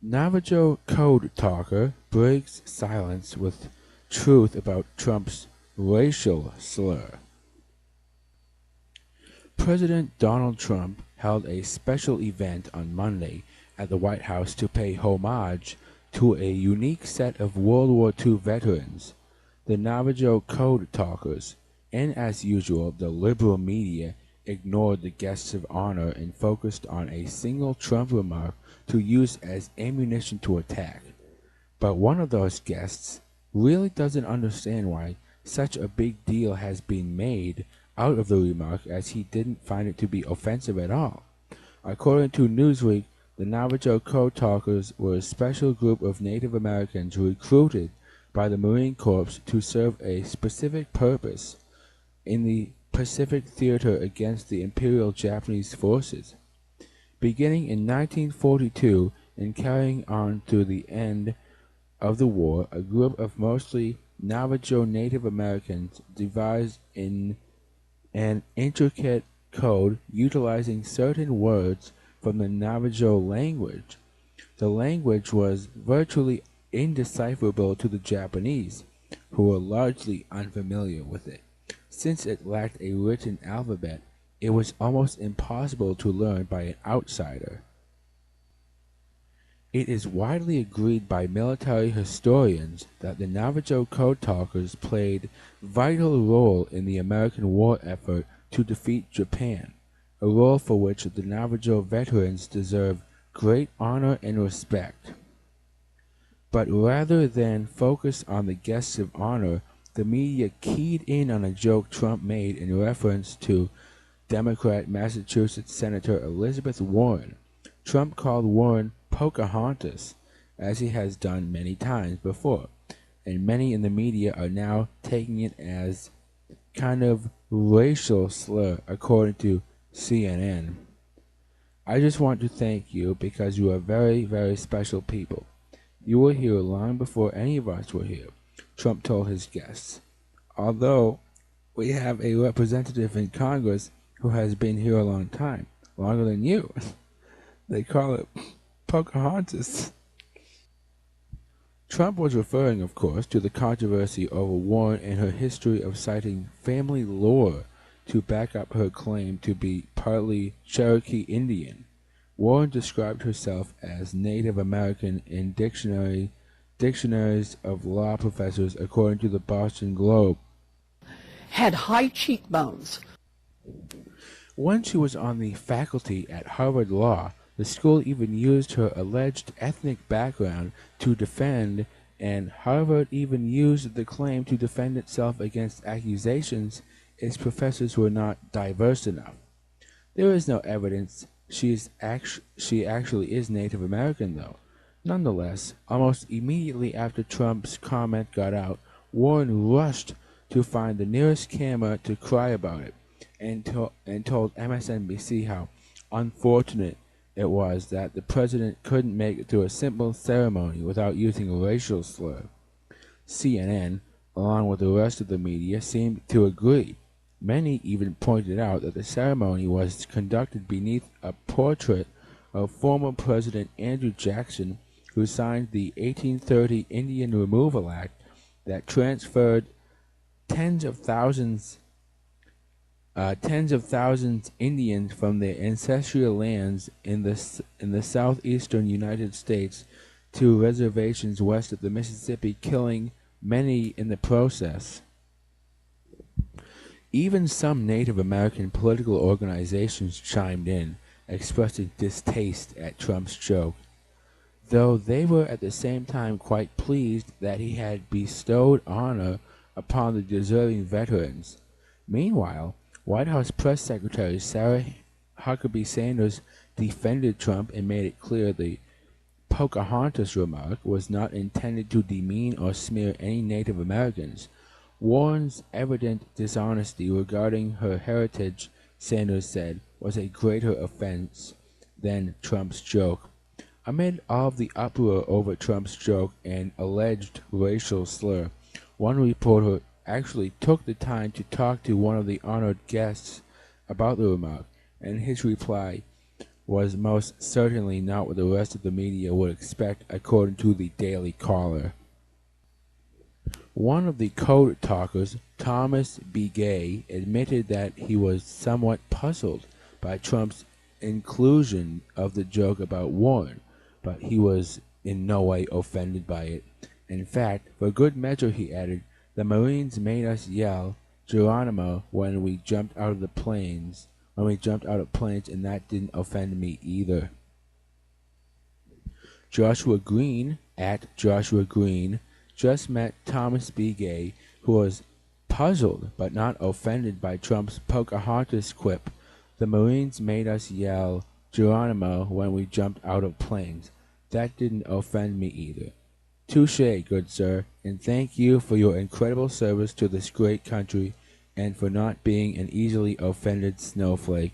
Navajo code talker breaks silence with truth about Trump's racial slur. President Donald Trump held a special event on Monday at the White House to pay homage to a unique set of World War II veterans, the Navajo code talkers, and as usual, the liberal media ignored the guests of honor and focused on a single Trump remark to use as ammunition to attack. But one of those guests really doesn't understand why such a big deal has been made out of the remark, as he didn't find it to be offensive at all. According to Newsweek, the Navajo Code Talkers were a special group of Native Americans recruited by the Marine Corps to serve a specific purpose in the Pacific Theater against the Imperial Japanese forces. Beginning in 1942 and carrying on to the end of the war, a group of mostly Navajo Native Americans devised an intricate code utilizing certain words from the Navajo language. The language was virtually indecipherable to the Japanese, who were largely unfamiliar with it. Since it lacked a written alphabet, it was almost impossible to learn by an outsider. It is widely agreed by military historians that the Navajo code talkers played a vital role in the American war effort to defeat Japan, a role for which the Navajo veterans deserve great honor and respect. But rather than focus on the guests of honor, the media keyed in on a joke Trump made in reference to Democrat Massachusetts Senator Elizabeth Warren. Trump called Warren Pocahontas, as he has done many times before, and many in the media are now taking it as kind of racial slur, according to CNN. I just want to thank you because you are very, very special people. You were here long before any of us were here, Trump told his guests. Although we have a representative in Congress who has been here a long time, longer than you. They call it Pocahontas. Trump was referring, of course, to the controversy over Warren and her history of citing family lore to back up her claim to be partly Cherokee Indian. Warren described herself as Native American in dictionaries of law professors, according to the Boston Globe. Had high cheekbones. When she was on the faculty at Harvard Law, the school even used her alleged ethnic background to defend, and Harvard even used the claim to defend itself against accusations its professors were not diverse enough. There is no evidence she actually is Native American, though. Nonetheless, almost immediately after Trump's comment got out, Warren rushed to find the nearest camera to cry about it, and told MSNBC how unfortunate it was that the president couldn't make it to a simple ceremony without using a racial slur. CNN, along with the rest of the media, seemed to agree. Many even pointed out that the ceremony was conducted beneath a portrait of former President Andrew Jackson, who signed the 1830 Indian Removal Act that transferred tens of thousands Indians from their ancestral lands in the southeastern United States to reservations west of the Mississippi, killing many in the process. Even some Native American political organizations chimed in, expressing distaste at Trump's joke, though they were at the same time quite pleased that he had bestowed honor upon the deserving veterans. Meanwhile, White House Press Secretary Sarah Huckabee Sanders defended Trump and made it clear the Pocahontas remark was not intended to demean or smear any Native Americans. Warren's evident dishonesty regarding her heritage, Sanders said, was a greater offense than Trump's joke. Amid all of the uproar over Trump's joke and alleged racial slur, one reporter actually took the time to talk to one of the honored guests about the remark, and his reply was most certainly not what the rest of the media would expect, according to the Daily Caller. One of the code talkers, Thomas B. Gay, admitted that he was somewhat puzzled by Trump's inclusion of the joke about Warren, but he was in no way offended by it. In fact, for good measure, he added, the Marines made us yell Geronimo when we jumped out of planes, and that didn't offend me either. Joshua Green, at Joshua Green, just met Thomas B. Gay, who was puzzled but not offended by Trump's Pocahontas quip, the Marines made us yell Geronimo when we jumped out of planes. That didn't offend me either. Touché, good sir, and thank you for your incredible service to this great country and for not being an easily offended snowflake.